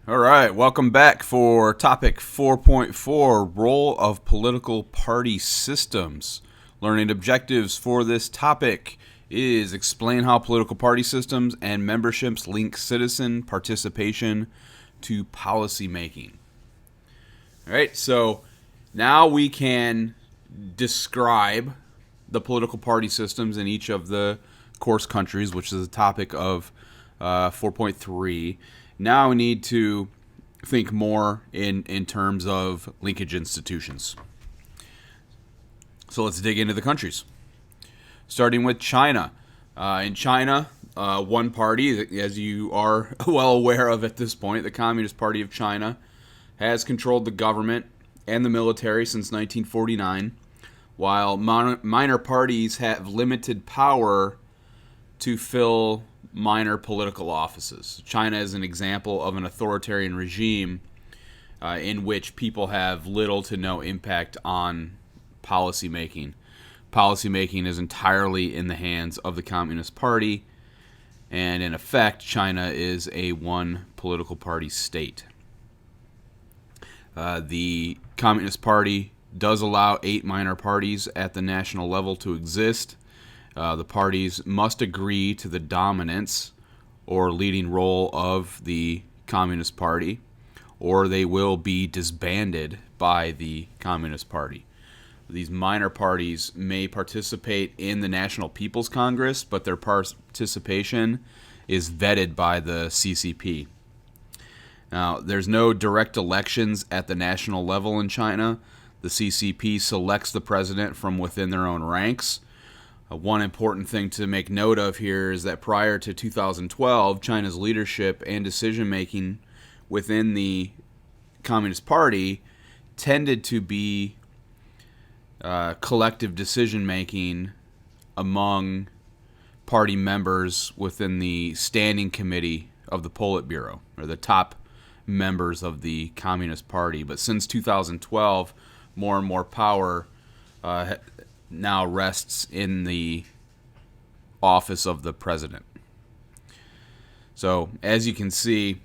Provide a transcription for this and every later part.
All right, welcome back for topic 4.4, role of political party systems. Learning objectives for this topic is explain how political party systems and memberships link citizen participation to policy making. All right, so now we can describe the political party systems in each of the course countries, which is the topic of 4.3. Now we need to think more in terms of linkage institutions. So let's dig into the countries. Starting with China. In China, one party, as you are well aware of at this point, the Communist Party of China, has controlled the government and the military since 1949, while minor parties have limited power to fill minor political offices. China is an example of an authoritarian regime in which people have little to no impact on policy making. Policy making is entirely in the hands of the Communist Party, and in effect, China is a one political party state. The Communist Party does allow 8 minor parties at the national level to exist. The parties must agree to the dominance or leading role of the Communist Party, or they will be disbanded by the Communist Party. These minor parties may participate in the National People's Congress, but their participation is vetted by the CCP. Now, there's no direct elections at the national level in China. The CCP selects the president from within their own ranks. One important thing to make note of here is that prior to 2012, China's leadership and decision-making within the Communist Party tended to be collective decision-making among party members within the standing committee of the Politburo, or the top members of the Communist Party. But since 2012, more and more power now rests in the office of the president. So, as you can see,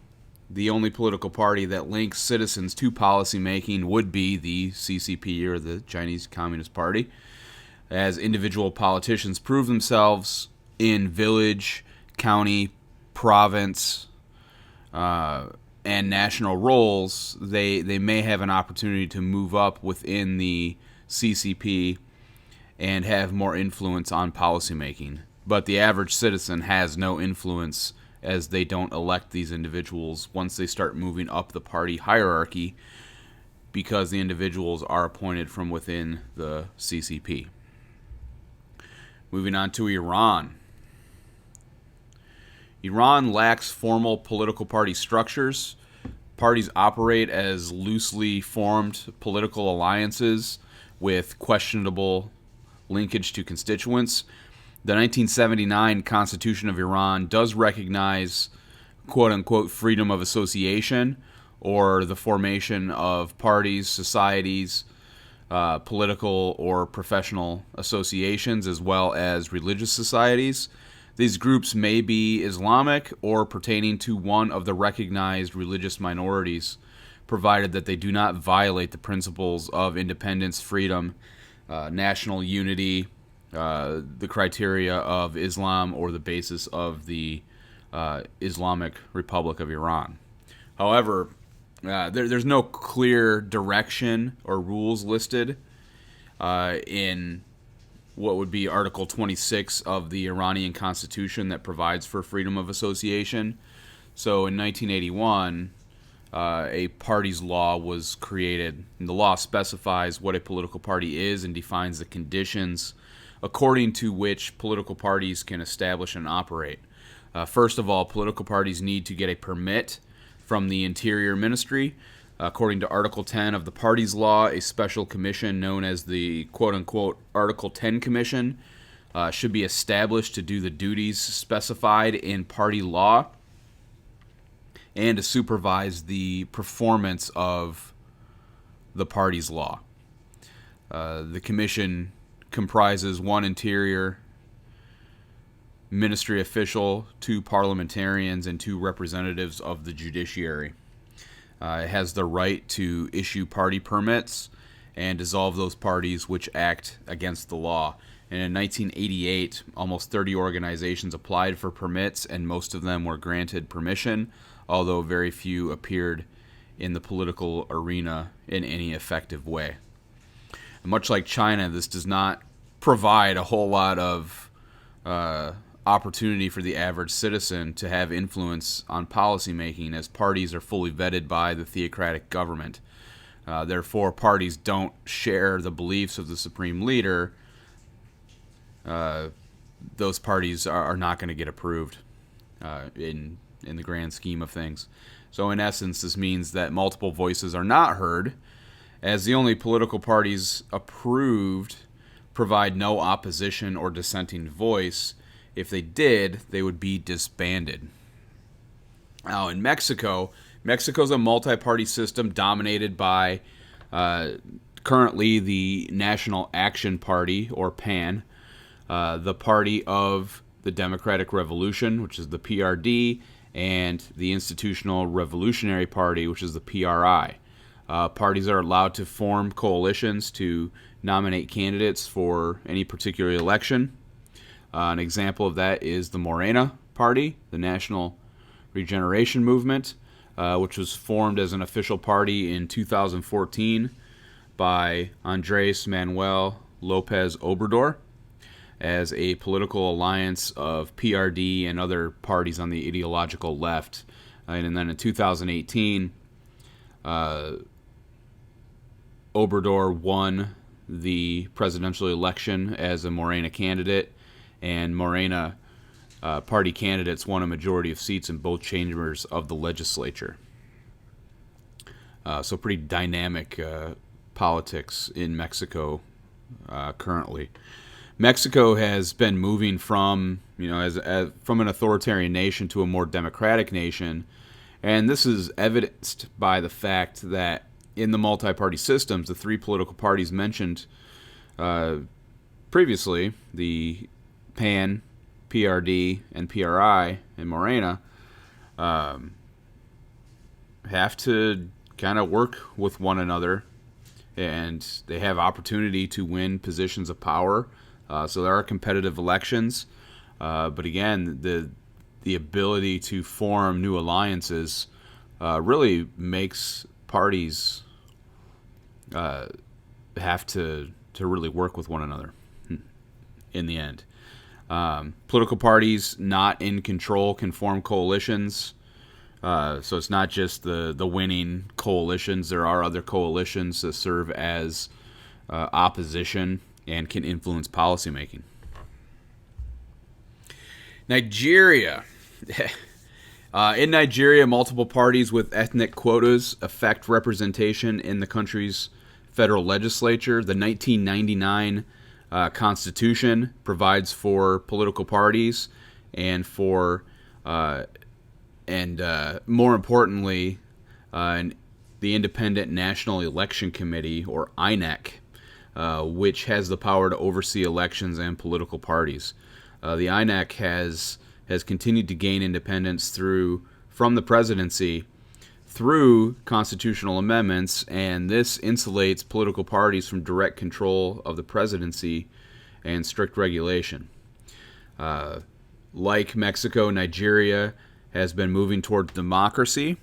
the only political party that links citizens to policy making would be the CCP, or the Chinese Communist Party, as individual politicians prove themselves in village, county, province, and national roles. They may have an opportunity to move up within the CCP and have more influence on policymaking. But the average citizen has no influence, as they don't elect these individuals once they start moving up the party hierarchy, because the individuals are appointed from within the CCP. Moving on to Iran. Iran lacks formal political party structures. Parties operate as loosely formed political alliances with questionable linkage to constituents. The 1979 Constitution of Iran does recognize quote-unquote freedom of association, or the formation of parties, societies, political or professional associations, as well as religious societies. These groups may be Islamic or pertaining to one of the recognized religious minorities, provided that they do not violate the principles of independence, freedom, national unity, the criteria of Islam, or the basis of the Islamic Republic of Iran. However, there's no clear direction or rules listed in what would be Article 26 of the Iranian Constitution that provides for freedom of association. So in 1981, a party's law was created, and the law specifies what a political party is and defines the conditions according to which political parties can establish and operate. First of all, political parties need to get a permit from the Interior Ministry. According to Article 10 of the party's law, a special commission known as the quote-unquote Article 10 Commission should be established to do the duties specified in party law and to supervise the performance of the party's law. The commission comprises one Interior Ministry official, 2 parliamentarians, and 2 representatives of the judiciary. It has the right to issue party permits and dissolve those parties which act against the law. And in 1988, almost 30 organizations applied for permits, and most of them were granted permission, although very few appeared in the political arena in any effective way. And much like China, this does not provide a whole lot of opportunity for the average citizen to have influence on policymaking, as parties are fully vetted by the theocratic government. Therefore, parties don't share the beliefs of the supreme leader. Those parties are not going to get approved in the grand scheme of things. So in essence, this means that multiple voices are not heard, as the only political parties approved provide no opposition or dissenting voice. If they did, they would be disbanded. Now, in Mexico's a multi-party system dominated by currently the National Action Party, or PAN, the Party of the Democratic Revolution, which is the PRD, and the Institutional Revolutionary Party, which is the PRI. Parties are allowed to form coalitions to nominate candidates for any particular election. An example of that is the Morena Party, the National Regeneration Movement, which was formed as an official party in 2014 by Andrés Manuel López Obrador as a political alliance of PRD and other parties on the ideological left. And then in 2018, Obrador won the presidential election as a Morena candidate, and Morena party candidates won a majority of seats in both chambers of the legislature. So pretty dynamic politics in Mexico currently. Mexico has been moving from, from an authoritarian nation to a more democratic nation, and this is evidenced by the fact that in the multi-party systems, the three political parties mentioned previously, the PAN, PRD, and PRI, and Morena, have to kind of work with one another, and they have opportunity to win positions of power. So there are competitive elections, but again, the ability to form new alliances really makes parties have to really work with one another in the end. Political parties not in control can form coalitions. So it's not just the winning coalitions. There are other coalitions that serve as opposition and can influence policymaking. Nigeria. In Nigeria, multiple parties with ethnic quotas affect representation in the country's federal legislature. The 1999 Constitution provides for political parties and for, more importantly, the Independent National Election Committee, or INEC, which has the power to oversee elections and political parties. The INEC has continued to gain independence from the presidency through constitutional amendments, and this insulates political parties from direct control of the presidency and strict regulation. Like Mexico, Nigeria has been moving toward democracy,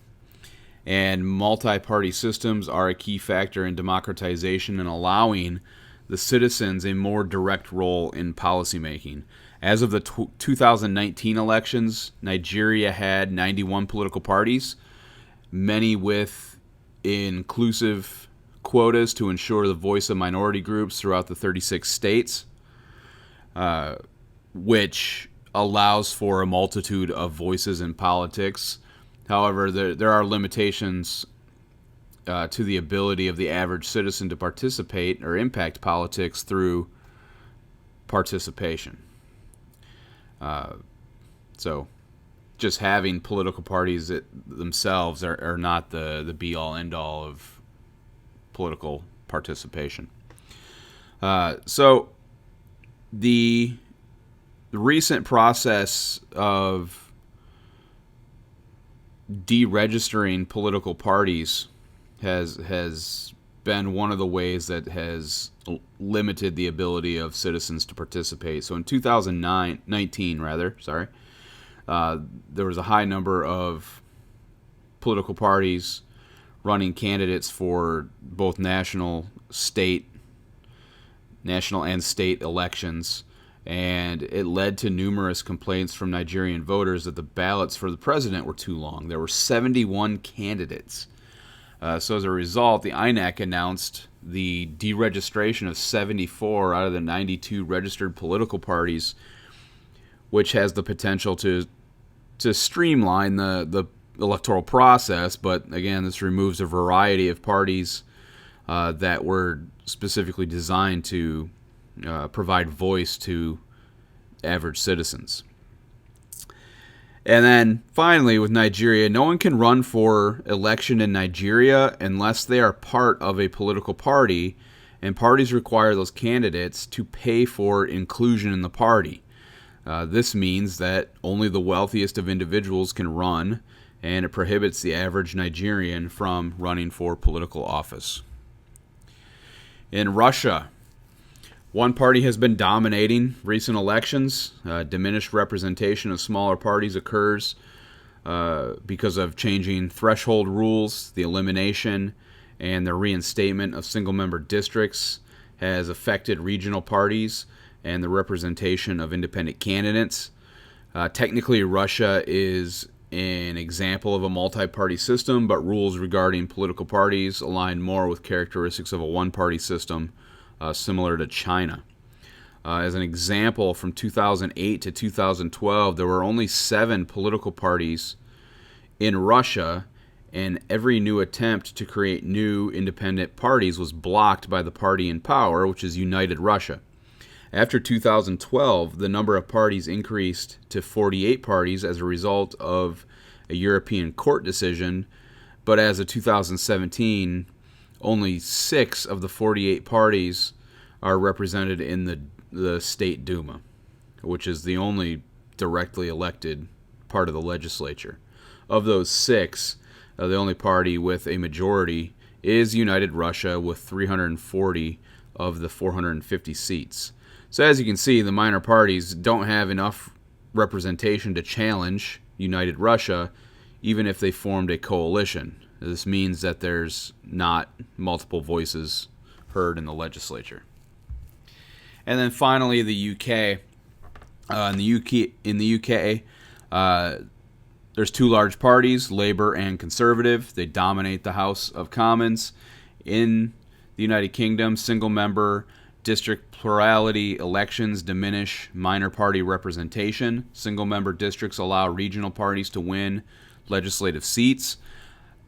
and multi-party systems are a key factor in democratization and allowing the citizens a more direct role in policymaking. As of the 2019 elections, Nigeria had 91 political parties, many with inclusive quotas to ensure the voice of minority groups throughout the 36 states, which allows for a multitude of voices in politics. However, there are limitations to the ability of the average citizen to participate or impact politics through participation. So just having political parties themselves are not the be-all, end-all of political participation. So the recent process of deregistering political parties has been one of the ways that has limited the ability of citizens to participate. So in 2019, there was a high number of political parties running candidates for both national and state elections, and it led to numerous complaints from Nigerian voters that the ballots for the president were too long. There were 71 candidates. So as a result, the INEC announced the deregistration of 74 out of the 92 registered political parties, which has the potential to streamline the electoral process. But again, this removes a variety of parties that were specifically designed to provide voice to average citizens. And then finally, with Nigeria, no one can run for election in Nigeria unless they are part of a political party, and parties require those candidates to pay for inclusion in the party. This means that only the wealthiest of individuals can run, and it prohibits the average Nigerian from running for political office. In Russia, one party has been dominating recent elections. Diminished representation of smaller parties occurs because of changing threshold rules. The elimination and the reinstatement of single-member districts has affected regional parties and the representation of independent candidates. Technically, Russia is an example of a multi-party system, but rules regarding political parties align more with characteristics of a one-party system, similar to China. As an example, from 2008 to 2012, there were only 7 political parties in Russia, and every new attempt to create new independent parties was blocked by the party in power, which is United Russia. After 2012, the number of parties increased to 48 parties as a result of a European court decision, but as of 2017, only 6 of the 48 parties are represented in the State Duma, which is the only directly elected part of the legislature. Of those 6, the only party with a majority is United Russia with 340 of the 450 seats. So as you can see, the minor parties don't have enough representation to challenge United Russia, even if they formed a coalition. This means that there's not multiple voices heard in the legislature. And then finally, the UK. In the UK, there's 2 large parties, Labour and Conservative. They dominate the House of Commons. In the United Kingdom, single-member district plurality elections diminish minor party representation. Single-member districts allow regional parties to win legislative seats.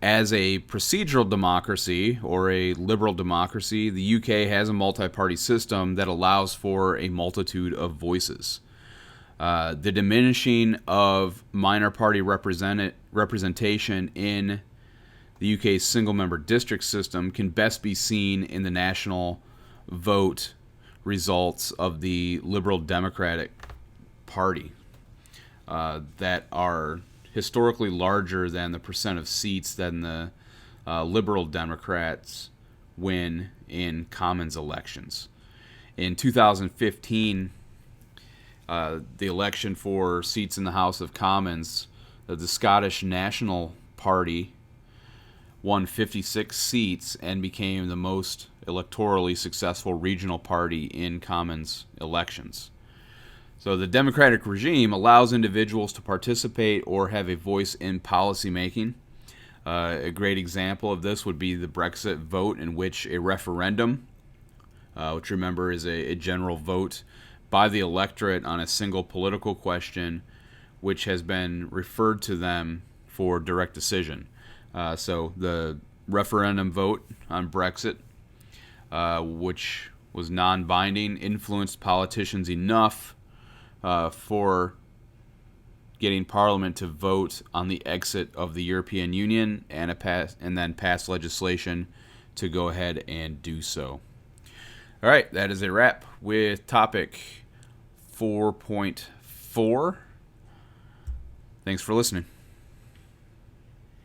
As a procedural democracy or a liberal democracy, the UK has a multi-party system that allows for a multitude of voices. The diminishing of minor party representation in the UK's single-member district system can best be seen in the national vote results of the Liberal Democratic Party that are historically larger than the percent of seats than the Liberal Democrats win in Commons elections. In 2015, the election for seats in the House of Commons, the Scottish National Party won 56 seats and became the most electorally successful regional party in Commons elections. So the democratic regime allows individuals to participate or have a voice in policymaking. A great example of this would be the Brexit vote, in which a referendum, which remember is a general vote by the electorate on a single political question, which has been referred to them for direct decision. So the referendum vote on Brexit, which was non-binding, influenced politicians enough for getting Parliament to vote on the exit of the European Union and then pass legislation to go ahead and do so. All right, that is a wrap with topic 4.4. Thanks for listening.